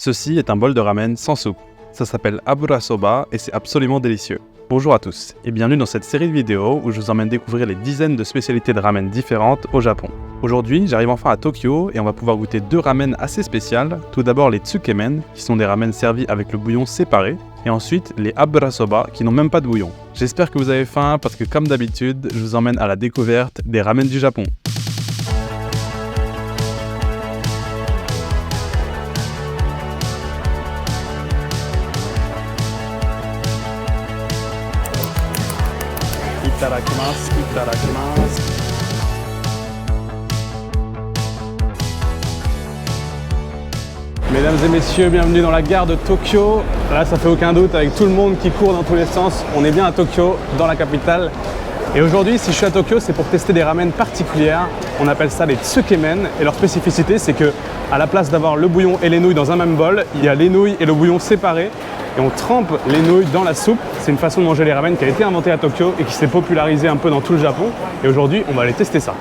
Ceci est un bol de ramen sans soupe. Ça s'appelle Abura Soba et c'est absolument délicieux. Bonjour à tous et bienvenue dans cette série de vidéos où je vous emmène découvrir les dizaines de spécialités de ramen différentes au Japon. Aujourd'hui, j'arrive enfin à Tokyo et on va pouvoir goûter deux ramen assez spéciales. Tout d'abord les Tsukemen, qui sont des ramen servis avec le bouillon séparé, et ensuite les Abura Soba, qui n'ont même pas de bouillon. J'espère que vous avez faim parce que comme d'habitude, je vous emmène à la découverte des ramen du Japon. Itadakimasu, itadakimasu. Mesdames et messieurs, bienvenue dans la gare de Tokyo. Là, ça fait aucun doute, avec tout le monde qui court dans tous les sens, on est bien à Tokyo, dans la capitale. Et aujourd'hui, si je suis à Tokyo, c'est pour tester des ramen particulières. On appelle ça les Tsukemen. Et leur spécificité, c'est que à la place d'avoir le bouillon et les nouilles dans un même bol, il y a les nouilles et le bouillon séparés. Et on trempe les nouilles dans la soupe. C'est une façon de manger les ramen qui a été inventée à Tokyo et qui s'est popularisée un peu dans tout le Japon. Et aujourd'hui, on va aller tester ça.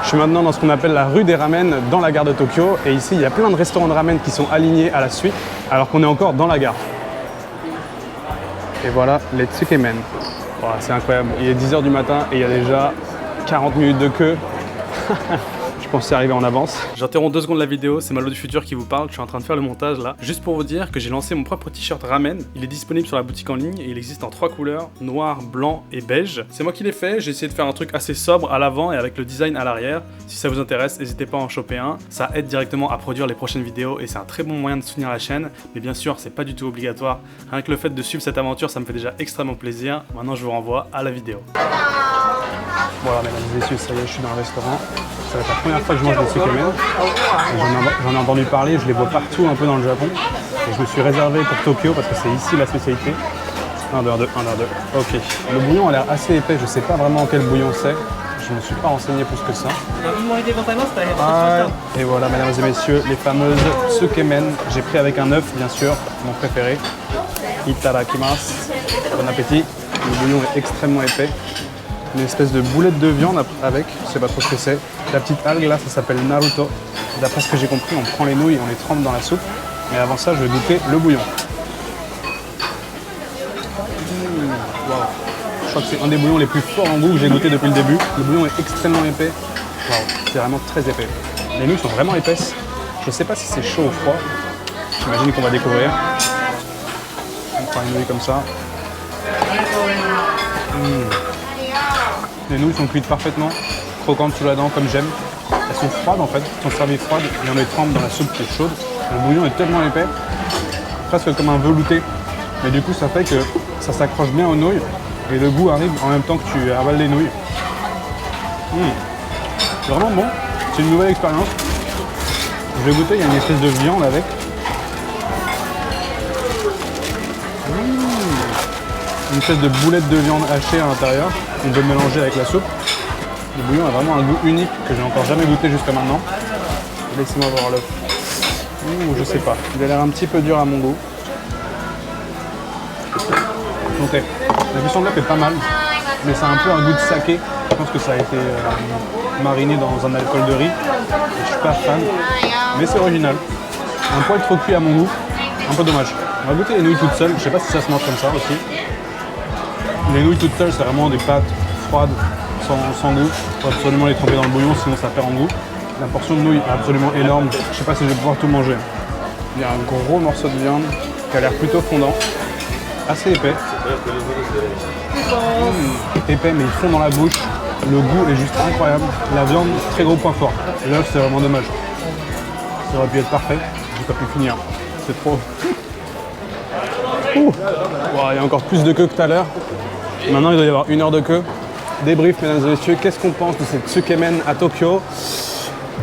Je suis maintenant dans ce qu'on appelle la rue des ramen dans la gare de Tokyo. Et ici, il y a plein de restaurants de ramen qui sont alignés à la suite, alors qu'on est encore dans la gare. Et voilà les Tsukemen. Voilà, c'est incroyable. Il est 10 h du matin et il y a déjà 40 minutes de queue. Je pensais arriver en avance. J'interromps 2 secondes la vidéo, c'est Malo du futur qui vous parle, je suis en train de faire le montage là. Juste pour vous dire que j'ai lancé mon propre t-shirt ramen. Il est disponible sur la boutique en ligne et il existe en 3 couleurs, noir, blanc et beige. C'est moi qui l'ai fait, j'ai essayé de faire un truc assez sobre à l'avant et avec le design à l'arrière. Si ça vous intéresse, n'hésitez pas à en choper un. Ça aide directement à produire les prochaines vidéos et c'est un très bon moyen de soutenir la chaîne. Mais bien sûr, c'est pas du tout obligatoire. Rien que le fait de suivre cette aventure, ça me fait déjà extrêmement plaisir. Maintenant, je vous renvoie à la vidéo. Voilà, mesdames et messieurs, ça y est, je suis dans le restaurant. Ça va être la première fois que je mange des Tsukemen. J'en ai entendu parler, je les vois partout un peu dans le Japon. Et je me suis réservé pour Tokyo parce que c'est ici la spécialité. 1, 2, 1, 2, 1, 2. Ok. Le bouillon a l'air assez épais, je sais pas vraiment quel bouillon c'est. Je me suis pas renseigné plus que ça. Et voilà, mesdames et messieurs, les fameuses Tsukemen. J'ai pris avec un œuf, bien sûr, mon préféré. Itadakimasu. Bon appétit. Le bouillon est extrêmement épais. Une espèce de boulette de viande avec, je sais pas trop ce que c'est. La petite algue là, ça s'appelle Naruto. D'après ce que j'ai compris, on prend les nouilles et on les trempe dans la soupe. Mais avant ça, je vais goûter le bouillon. Wow. Je crois que c'est un des bouillons les plus forts en goût que j'ai goûté depuis le début. Le bouillon est extrêmement épais. Wow. C'est vraiment très épais. Les nouilles sont vraiment épaisses. Je sais pas si c'est chaud ou froid. J'imagine qu'on va découvrir. On prend une nouille comme ça. Les nouilles sont cuites parfaitement, croquantes sous la dent comme j'aime. Elles sont froides en fait, elles sont servies froides et on les trempe dans la soupe qui est chaude. Le bouillon est tellement épais, presque comme un velouté. Mais du coup ça fait que ça s'accroche bien aux nouilles et le goût arrive en même temps que tu avales les nouilles. C'est vraiment bon, c'est une nouvelle expérience. Je vais goûter, il y a une espèce de viande avec. Une espèce de boulette de viande hachée à l'intérieur, on peut mélanger avec la soupe. Le bouillon a vraiment un goût unique que j'ai encore jamais goûté jusqu'à maintenant. Laissez-moi voir l'œuf. Je sais pas, il a l'air un petit peu dur à mon goût. Ok, la cuisson de l'œuf est pas mal, mais ça a un peu un goût de saké. Je pense que ça a été mariné dans un alcool de riz. Et je suis pas fan, mais c'est original. Un poil trop cuit à mon goût, un peu dommage. On va goûter les nouilles toutes seules, je sais pas si ça se mange comme ça aussi. Les nouilles toutes seules, c'est vraiment des pâtes froides, sans goût. Il faut absolument les tremper dans le bouillon, sinon ça perd en goût. La portion de nouilles est absolument énorme. Je ne sais pas si je vais pouvoir tout manger. Il y a un gros morceau de viande qui a l'air plutôt fondant. Assez épais. Épais, mais il fond dans la bouche. Le goût est juste incroyable. La viande, très gros point fort. L'œuf, c'est vraiment dommage. Ça aurait pu être parfait. J'ai pas pu finir. C'est trop. Wow, il y a encore plus de queue que tout à l'heure. Maintenant, il doit y avoir 1 heure de queue. Débrief, mesdames et messieurs, qu'est-ce qu'on pense de cette Tsukemen à Tokyo?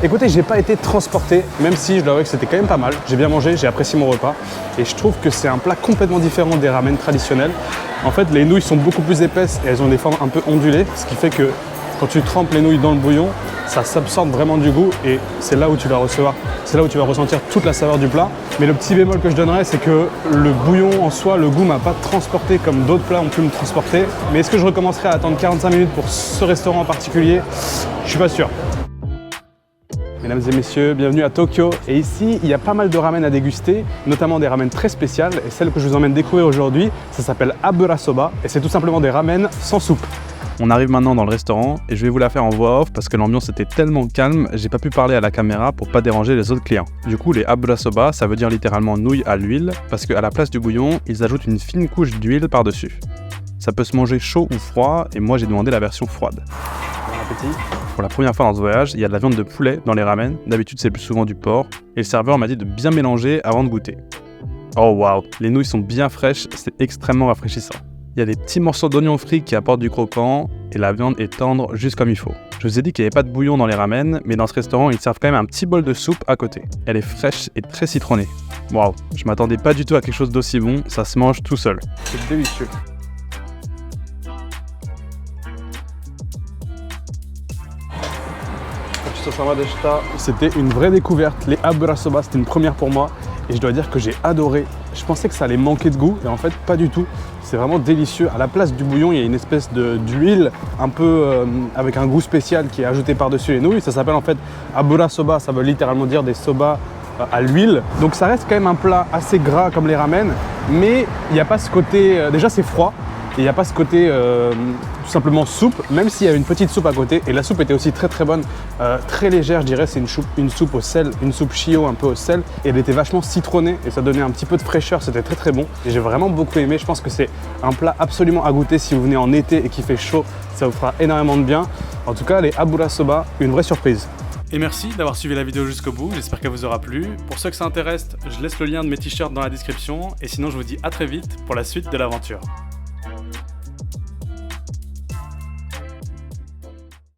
Écoutez, j'ai pas été transporté, même si je dois avouer que c'était quand même pas mal. J'ai bien mangé, j'ai apprécié mon repas. Et je trouve que c'est un plat complètement différent des ramen traditionnels. En fait, les nouilles sont beaucoup plus épaisses et elles ont des formes un peu ondulées, ce qui fait que quand tu trempes les nouilles dans le bouillon, ça s'absorbe vraiment du goût et c'est là où tu vas ressentir toute la saveur du plat. Mais le petit bémol que je donnerais, c'est que le bouillon en soi, le goût m'a pas transporté comme d'autres plats ont pu me transporter. Mais est-ce que je recommencerai à attendre 45 minutes pour ce restaurant en particulier? Je suis pas sûr. Mesdames et messieurs, bienvenue à Tokyo. Et ici, il y a pas mal de ramen à déguster, notamment des ramen très spéciales. Et celle que je vous emmène découvrir aujourd'hui, ça s'appelle Abura Soba. Et c'est tout simplement des ramen sans soupe. On arrive maintenant dans le restaurant et je vais vous la faire en voix off parce que l'ambiance était tellement calme, j'ai pas pu parler à la caméra pour pas déranger les autres clients. Du coup, les Abura Soba, ça veut dire littéralement nouilles à l'huile parce qu'à la place du bouillon, ils ajoutent une fine couche d'huile par-dessus. Ça peut se manger chaud ou froid et moi j'ai demandé la version froide. Bon appétit. Pour la première fois dans ce voyage, il y a de la viande de poulet dans les ramen. D'habitude, c'est plus souvent du porc. Et le serveur m'a dit de bien mélanger avant de goûter. Oh waouh, les nouilles sont bien fraîches, c'est extrêmement rafraîchissant. Il y a des petits morceaux d'oignons frits qui apportent du croquant et la viande est tendre juste comme il faut. Je vous ai dit qu'il n'y avait pas de bouillon dans les ramen, mais dans ce restaurant, ils servent quand même un petit bol de soupe à côté. Elle est fraîche et très citronnée. Waouh, je m'attendais pas du tout à quelque chose d'aussi bon, ça se mange tout seul. C'est délicieux. C'était une vraie découverte. Les Abura Soba, c'était une première pour moi et je dois dire que j'ai adoré. Je pensais que ça allait manquer de goût et en fait pas du tout. C'est vraiment délicieux. À la place du bouillon, il y a une espèce d'huile un peu avec un goût spécial qui est ajouté par-dessus les nouilles. Ça s'appelle en fait Abura Soba, ça veut littéralement dire des soba à l'huile. Donc ça reste quand même un plat assez gras comme les ramen, mais il n'y a pas ce côté, déjà c'est froid. Et il n'y a pas ce côté tout simplement soupe, même s'il y a une petite soupe à côté. Et la soupe était aussi très bonne, très légère je dirais, c'est une soupe au sel, une soupe shio un peu au sel. Et elle était vachement citronnée et ça donnait un petit peu de fraîcheur, c'était très bon. Et j'ai vraiment beaucoup aimé, je pense que c'est un plat absolument à goûter si vous venez en été et qu'il fait chaud, ça vous fera énormément de bien. En tout cas les Abura Soba, une vraie surprise. Et merci d'avoir suivi la vidéo jusqu'au bout, j'espère qu'elle vous aura plu. Pour ceux que ça intéresse, je laisse le lien de mes t-shirts dans la description. Et sinon je vous dis à très vite pour la suite de l'aventure.